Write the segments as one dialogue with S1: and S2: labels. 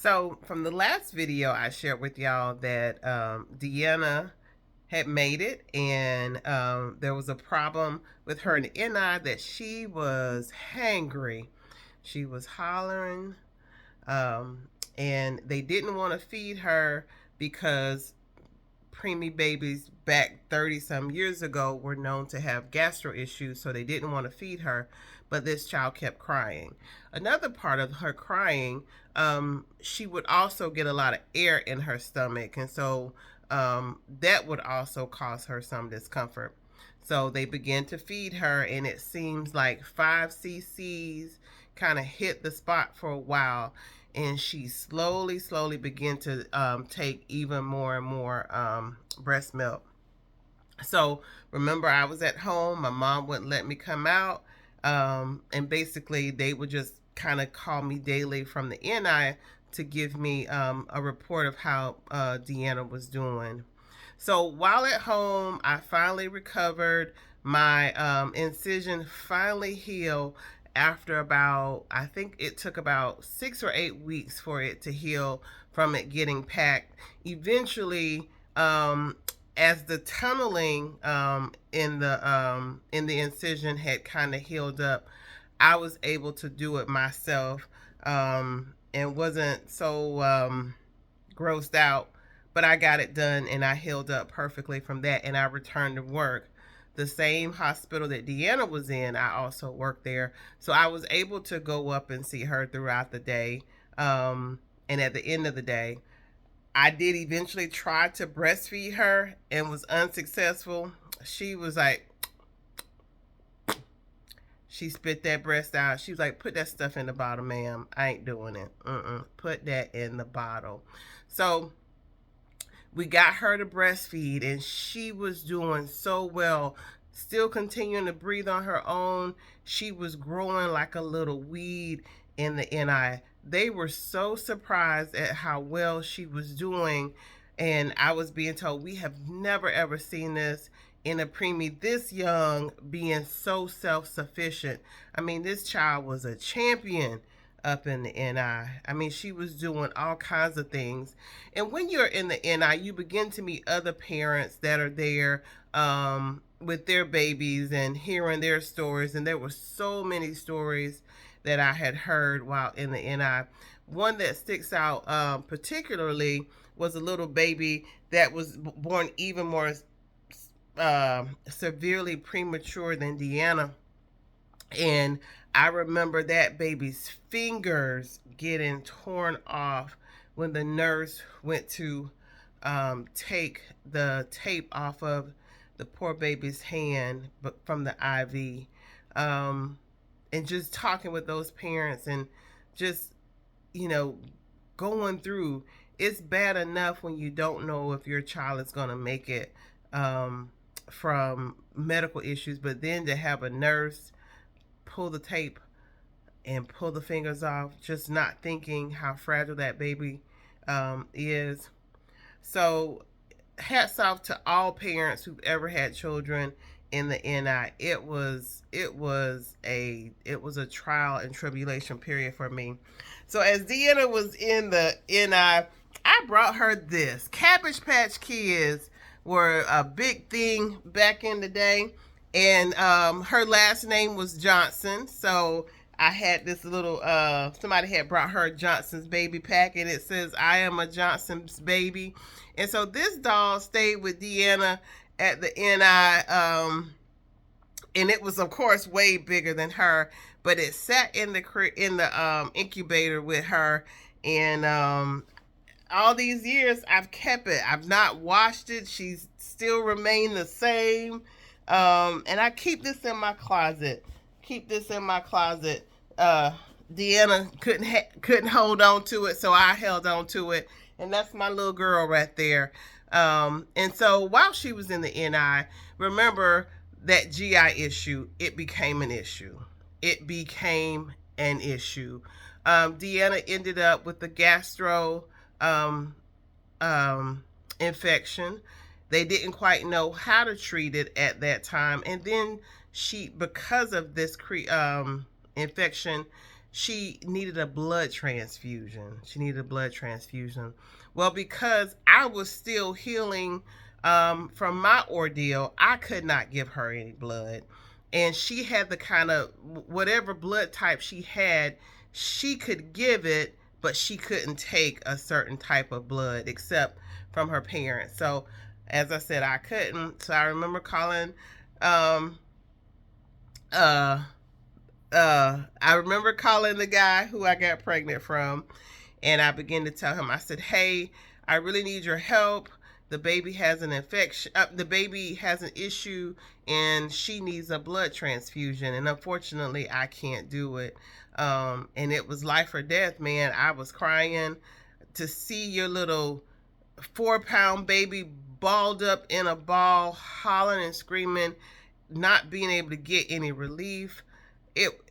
S1: So from the last video, I shared with y'all that Deanna had made it, and there was a problem with her and the NI that she was hangry. She was hollering, um, and they didn't want to feed her because preemie babies back 30 some years ago were known to have gastro issues, so they didn't want to feed her. But this child kept crying. Another part of her crying, she would also get a lot of air in her stomach, and so that would also cause her some discomfort. So they began to feed her, and it seems like 5 cc's kind of hit the spot for a while, and she slowly began to take even more and more breast milk. So remember, I was at home. My mom wouldn't let me come out, and basically they would just kind of call me daily from the NI to give me a report of how Deanna was doing. So while at home, I finally recovered. My incision finally healed after about, I think it took about 6 or 8 weeks for it to heal from it getting packed. Eventually, as the tunneling in the incision had kind of healed up, I was able to do it myself, and wasn't so grossed out. But I got it done, and I healed up perfectly from that, and I returned to work. The same hospital that Deanna was in, I also worked there. So I was able to go up and see her throughout the day. And at the end of the day, I did eventually try to breastfeed her and was unsuccessful. She was like, she spit that breast out. She was like, put that stuff in the bottle, ma'am. I ain't doing it. Put that in the bottle. So we got her to breastfeed, and she was doing so well, still continuing to breathe on her own. She was growing like a little weed in the NI. They were so surprised at how well she was doing, and I was being told, we have never ever seen this in a preemie this young being so self-sufficient. I mean, this child was a champion up in the NI. I mean, she was doing all kinds of things. And when you're in the NI, you begin to meet other parents that are there with their babies and hearing their stories. And there were so many stories that I had heard while in the NI. One that sticks out particularly was a little baby that was born even more severely premature than Deanna. And I remember that baby's fingers getting torn off when the nurse went to take the tape off of the poor baby's hand, but from the IV. And just talking with those parents and just, you know, going through, it's bad enough when you don't know if your child is going to make it from medical issues, but then to have a nurse pull the tape and pull the fingers off, just not thinking how fragile that baby is. So hats off to all parents who've ever had children in the NI. It was a trial and tribulation period for me. So as Deanna was in the NI, I brought her this. Cabbage Patch Kids were a big thing back in the day, and her last name was Johnson. So I had this little somebody had brought her Johnson's baby pack, and it says, I am a Johnson's baby. And so this doll stayed with Deanna at the NI, and it was of course way bigger than her, but it sat in the incubator with her, and all these years I've kept it. I've not washed it. She's still remained the same. And I keep this in my closet. Deanna couldn't hold on to it, so I held on to it, and that's my little girl right there. And so while she was in the NI, remember that GI issue, it became an issue. Deanna ended up with the gastro infection. They didn't quite know how to treat it at that time, and then because of this infection, she needed a blood transfusion. She needed a blood transfusion. Well, because I was still healing from my ordeal, I could not give her any blood. And she had the kind of whatever blood type she had, she could give it, but she couldn't take a certain type of blood except from her parents. So, as I said, I couldn't. So I remember calling um, uh, I remember calling the guy who I got pregnant from, and I began to tell him, I said, hey, I really need your help. The baby has an infection, the baby has an issue, and she needs a blood transfusion. And unfortunately, I can't do it. And it was life or death, man. I was crying to see your little 4-pound baby balled up in a ball, hollering and screaming, not being able to get any relief. It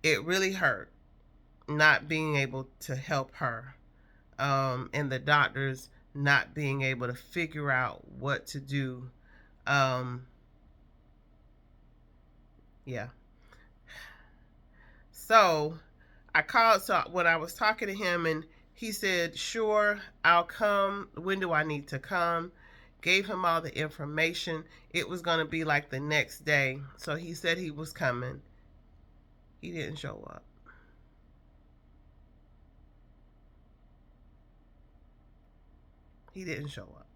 S1: it really hurt not being able to help her, and the doctors not being able to figure out what to do. Yeah. So I called. So when I was talking to him, and he said, "Sure, I'll come. When do I need to come?" Gave him all the information. It was going to be like the next day. So he said he was coming. He didn't show up. He didn't show up.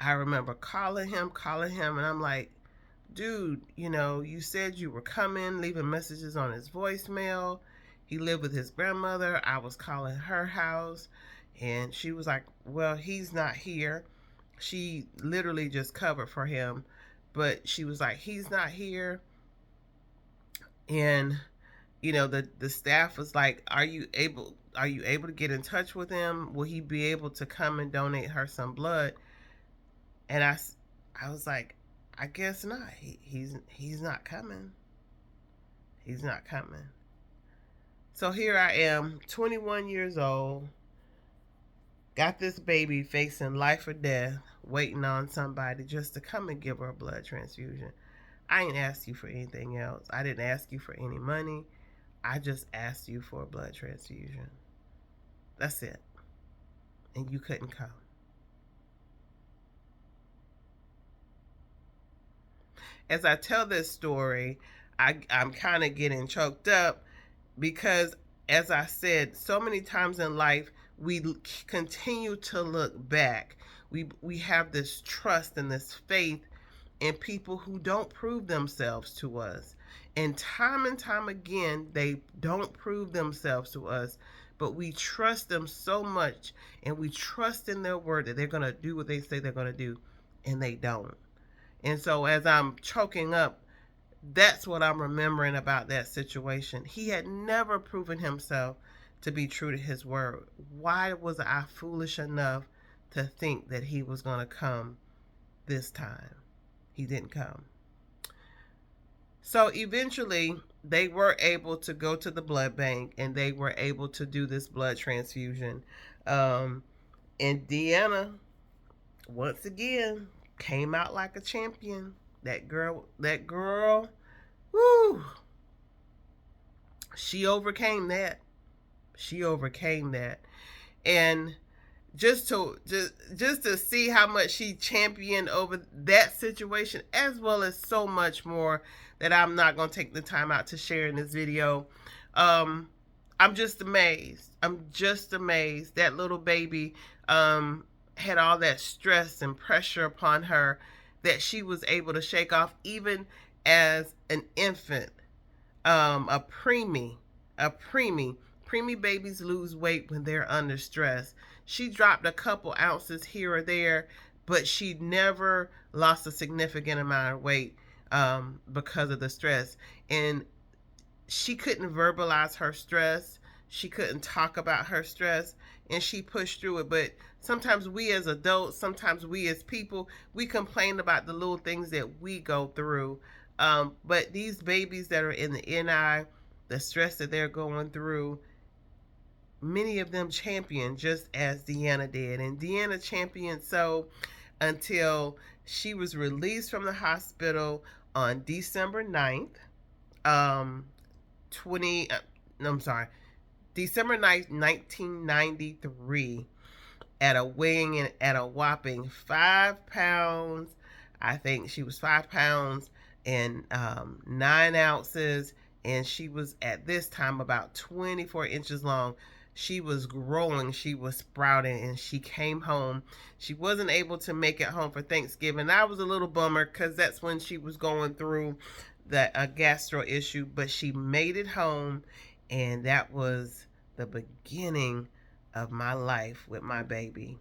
S1: I remember calling him, and I'm like, dude, you said you were coming, leaving messages on his voicemail. He lived with his grandmother. I was calling her house, and she was like, well, he's not here. She literally just covered for him, but she was like, he's not here. And the staff was like, are you able to get in touch with him? Will he be able to come and donate her some blood? And I was like, I guess not. He's not coming. He's not coming. So here I am, 21 years old, got this baby facing life or death, waiting on somebody just to come and give her a blood transfusion. I ain't asked you for anything else. I didn't ask you for any money. I just asked you for a blood transfusion. That's it. And you couldn't come. As I tell this story, I'm kind of getting choked up because, as I said, so many times in life, we continue to look back. We have this trust and this faith in people who don't prove themselves to us. And time again, they don't prove themselves to us, but we trust them so much, and we trust in their word that they're going to do what they say they're going to do, and they don't. And so as I'm choking up, that's what I'm remembering about that situation. He had never proven himself to be true to his word. Why was I foolish enough to think that he was going to come this time? He didn't come. So eventually, they were able to go to the blood bank, and they were able to do this blood transfusion. And Deanna, once again, came out like a champion. That girl, woo! She overcame that. And just to see how much she championed over that situation, as well as so much more that I'm not going to take the time out to share in this video. I'm just amazed. That little baby had all that stress and pressure upon her that she was able to shake off, even as an infant, a preemie. Preemie babies lose weight when they're under stress. She dropped a couple ounces here or there, but she never lost a significant amount of weight because of the stress. And she couldn't verbalize her stress. She couldn't talk about her stress, and she pushed through it. But sometimes we as adults, sometimes we as people, we complain about the little things that we go through. But these babies that are in the NI, the stress that they're going through, many of them champion just as Deanna did. And Deanna championed so until She was released from the hospital on December 9th, um, 20, no, I'm sorry, December 9th, 1993, at a weighing in at a whopping 5 pounds. I think she was 5 pounds and 9 ounces, and she was at this time about 24 inches long. She was growing, she was sprouting, and she came home. She wasn't able to make it home for Thanksgiving. That was a little bummer because that's when she was going through the gastro issue, but she made it home, and that was the beginning of my life with my baby.